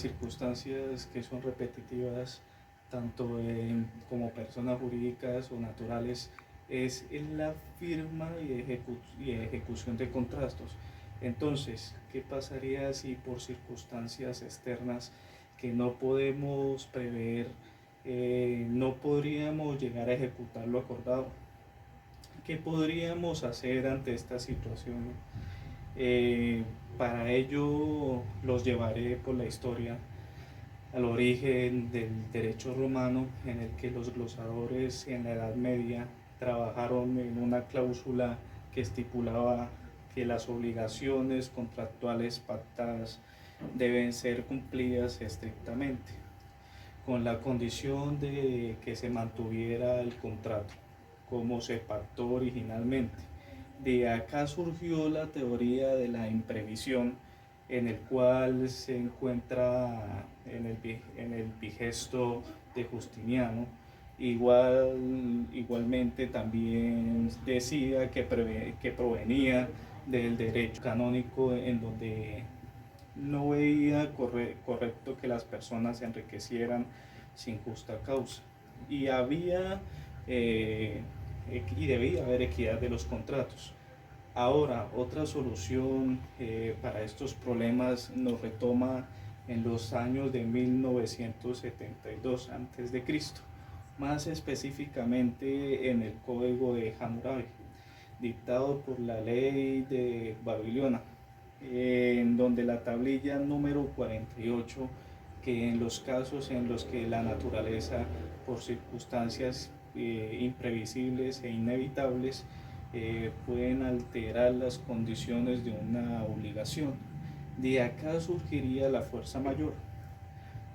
circunstancias que son repetitivas, tanto como personas jurídicas o naturales, es en la firma y ejecución de contratos. Entonces, ¿qué pasaría si por circunstancias externas que no podemos prever, no podríamos llegar a ejecutar lo acordado? ¿Qué podríamos hacer ante esta situación? Eh, para ello los llevaré por la historia al origen del derecho romano, en el que los glosadores en la Edad Media trabajaron en una cláusula que estipulaba que las obligaciones contractuales pactadas deben ser cumplidas estrictamente, con la condición de que se mantuviera el contrato como se pactó originalmente. De acá surgió la teoría de la imprevisión, en el cual se encuentra en el Digesto de Justiniano. Igualmente también decía que provenía del derecho canónico, en donde no veía correcto que las personas se enriquecieran sin justa causa. Y había eh, y debía haber equidad de los contratos. Ahora, otra solución para estos problemas nos retoma en los años de 1972 a.C., más específicamente en el Código de Hammurabi, dictado por la ley de Babilonia, en donde la tablilla número 48, que en los casos en los que la naturaleza, por circunstancias imprevisibles e inevitables, pueden alterar las condiciones de una obligación. De acá surgiría la fuerza mayor.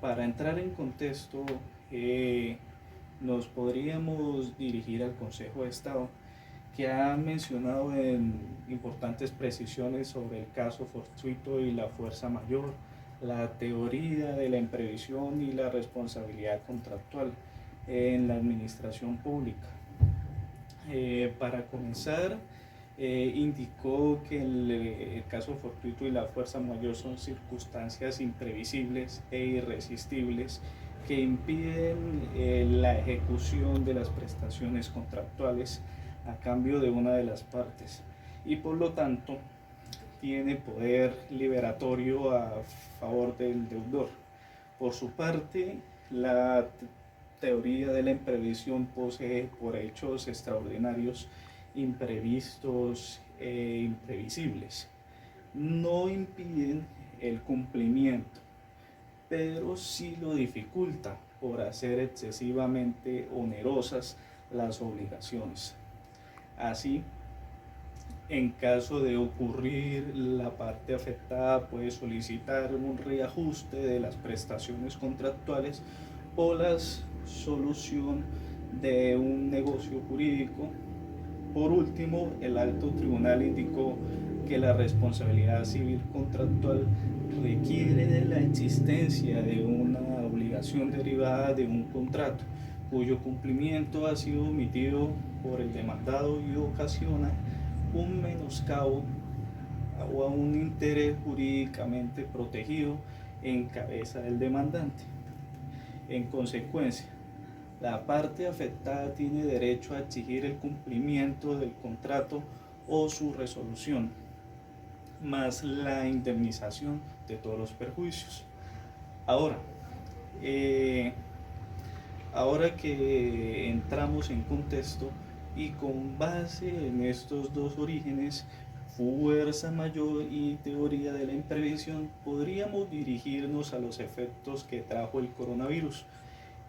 Para entrar en contexto, nos podríamos dirigir al Consejo de Estado, que ha mencionado en importantes precisiones sobre el caso fortuito y la fuerza mayor, la teoría de la imprevisión y la responsabilidad contractual en la administración pública. Para comenzar, indicó que el caso fortuito y la fuerza mayor son circunstancias imprevisibles e irresistibles que impiden la ejecución de las prestaciones contractuales a cambio de una de las partes, y por lo tanto tiene poder liberatorio a favor del deudor. Por su parte, la teoría de la imprevisión posee por hechos extraordinarios, imprevistos e imprevisibles. No impiden el cumplimiento, pero sí lo dificulta por hacer excesivamente onerosas las obligaciones. Así, en caso de ocurrir, la parte afectada puede solicitar un reajuste de las prestaciones contractuales o la solución de un negocio jurídico. Por último, el alto tribunal indicó que la responsabilidad civil contractual requiere de la existencia de una obligación derivada de un contrato cuyo cumplimiento ha sido omitido por el demandado y ocasiona un menoscabo o a un interés jurídicamente protegido en cabeza del demandante. En consecuencia, la parte afectada tiene derecho a exigir el cumplimiento del contrato o su resolución, más la indemnización de todos los perjuicios. Ahora, eh, ahora que entramos en contexto y con base en estos dos orígenes, fuerza mayor y teoría de la imprevisión, podríamos dirigirnos a los efectos que trajo el coronavirus.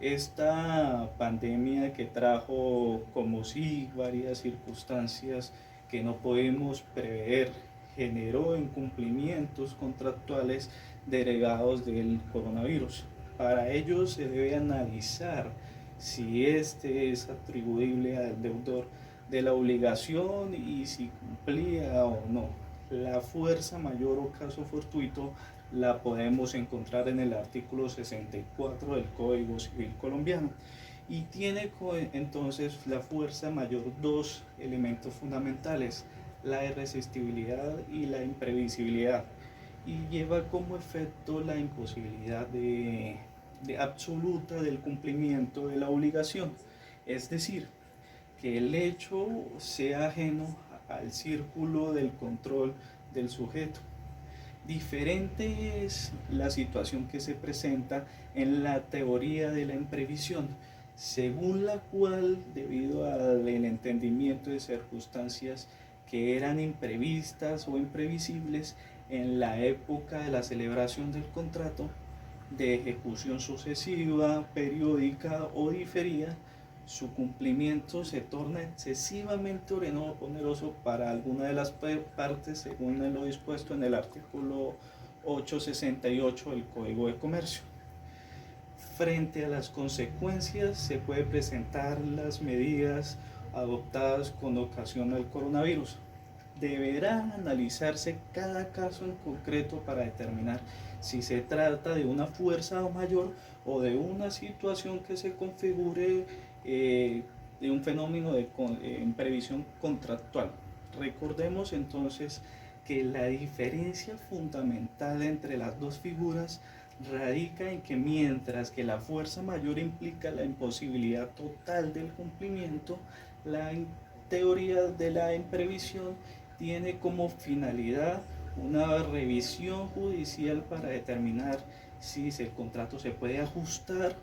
Esta pandemia que trajo como si varias circunstancias que no podemos prever, generó incumplimientos contractuales derivados del coronavirus. Para ello se debe analizar si este es atribuible al deudor de la obligación y si cumplía o no. La fuerza mayor o caso fortuito la podemos encontrar en el artículo 64 del Código Civil colombiano, y tiene entonces la fuerza mayor dos elementos fundamentales: la irresistibilidad y la imprevisibilidad. y lleva como efecto la imposibilidad de absoluta del cumplimiento de la obligación. Es decir, que el hecho sea ajeno al círculo del control del sujeto. Diferente es la situación que se presenta en la teoría de la imprevisión, según la cual, debido al entendimiento de circunstancias que eran imprevistas o imprevisibles en la época de la celebración del contrato, de ejecución sucesiva, periódica o diferida, su cumplimiento se torna excesivamente oneroso para alguna de las partes según lo dispuesto en el artículo 868 del Código de Comercio. Frente a las consecuencias se puede presentar las medidas adoptadas con ocasión del coronavirus. Deberá analizarse cada caso en concreto para determinar si se trata de una fuerza mayor o de una situación que se configure de un fenómeno de imprevisión contractual. Recordemos entonces que la diferencia fundamental entre las dos figuras radica en que mientras que la fuerza mayor implica la imposibilidad total del cumplimiento, la teoría de la imprevisión tiene como finalidad una revisión judicial para determinar si el contrato se puede ajustar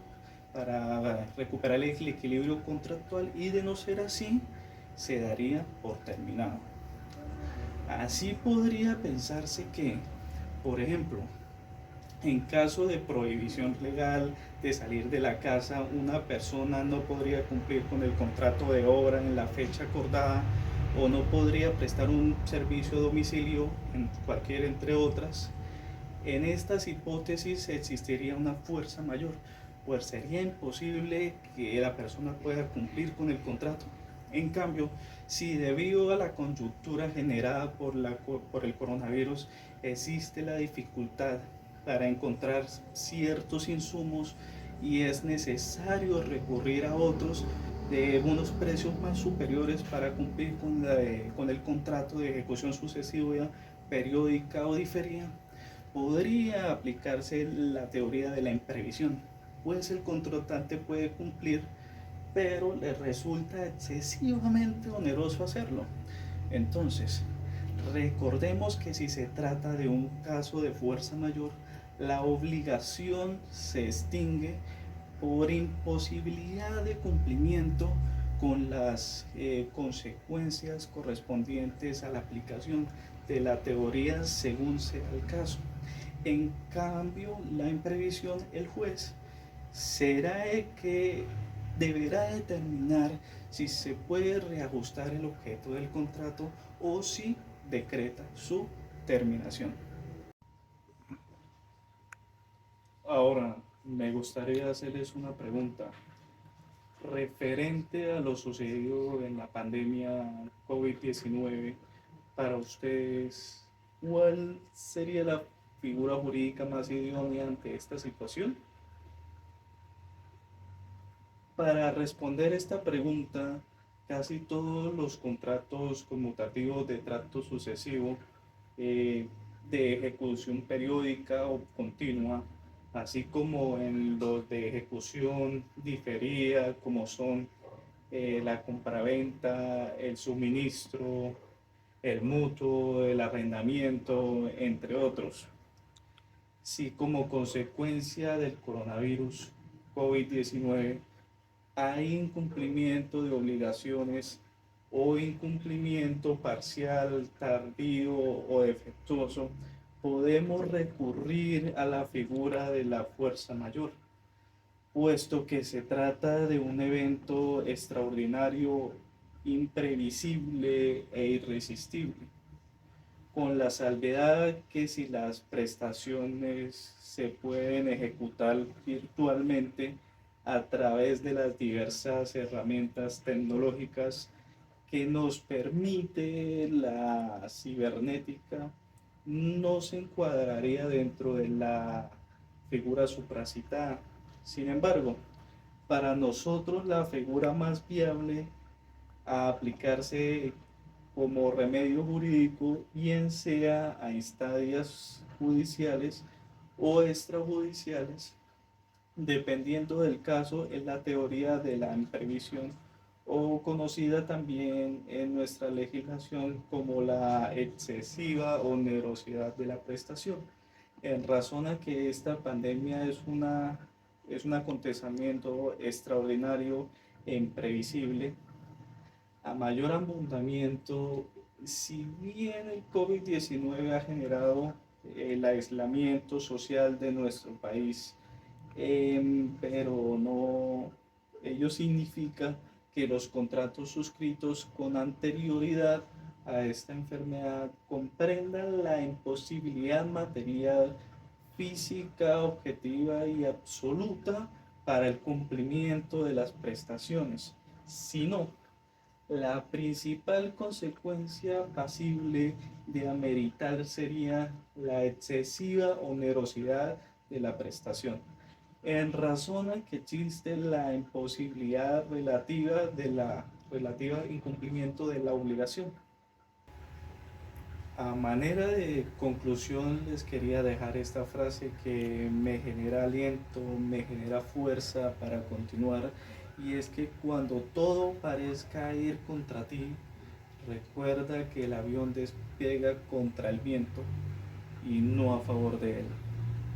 para recuperar el equilibrio contractual, y de no ser así, se daría por terminado. Así podría pensarse que, por ejemplo, en caso de prohibición legal de salir de la casa, una persona no podría cumplir con el contrato de obra en la fecha acordada, o no podría prestar un servicio a domicilio, en cualquier entre otras. En estas hipótesis existiría una fuerza mayor, pues sería imposible que la persona pueda cumplir con el contrato. En cambio, si debido a la coyuntura generada por el coronavirus existe la dificultad para encontrar ciertos insumos y es necesario recurrir a otros de unos precios más superiores para cumplir con el contrato de ejecución sucesiva, periódica o diferida, podría aplicarse la teoría de la imprevisión, pues el contratante puede cumplir, pero le resulta excesivamente oneroso hacerlo. Entonces, recordemos que si se trata de un caso de fuerza mayor, la obligación se extingue por imposibilidad de cumplimiento, con las consecuencias correspondientes a la aplicación de la teoría según sea el caso. En cambio, la imprevisión, el juez será el que deberá determinar si se puede reajustar el objeto del contrato o si decreta su terminación. Ahora, me gustaría hacerles una pregunta referente a lo sucedido en la pandemia COVID-19. Para ustedes, ¿cuál sería la figura jurídica más idónea ante esta situación? Para responder esta pregunta, casi todos los contratos conmutativos de trato sucesivo, eh, de ejecución periódica o continua, así como en los de ejecución diferida, como son la compraventa, el suministro, el mutuo, el arrendamiento, entre otros. Si como consecuencia del coronavirus COVID-19 hay incumplimiento de obligaciones o incumplimiento parcial, tardío o defectuoso, podemos recurrir a la figura de la fuerza mayor, puesto que se trata de un evento extraordinario, imprevisible e irresistible, con la salvedad que si las prestaciones se pueden ejecutar virtualmente a través de las diversas herramientas tecnológicas que nos permite la cibernética, no se encuadraría dentro de la figura supracitada. Sin embargo, para nosotros la figura más viable a aplicarse como remedio jurídico, bien sea a instancias judiciales o extrajudiciales, dependiendo del caso, es la teoría de la imprevisión o conocida también en nuestra legislación como la excesiva onerosidad de la prestación. En razón a que esta pandemia es un acontecimiento extraordinario e imprevisible, a mayor abundamiento, si bien el COVID-19 ha generado el aislamiento social de nuestro país, pero no, ello significa que los contratos suscritos con anterioridad a esta enfermedad comprendan la imposibilidad material, física, objetiva y absoluta para el cumplimiento de las prestaciones, sino la principal consecuencia pasible de ameritar sería la excesiva onerosidad de la prestación, en razón a que existe la imposibilidad relativa incumplimiento de la obligación. A manera de conclusión les quería dejar esta frase que me genera aliento, me genera fuerza para continuar, y es que cuando todo parezca ir contra ti, recuerda que el avión despega contra el viento y no a favor de él.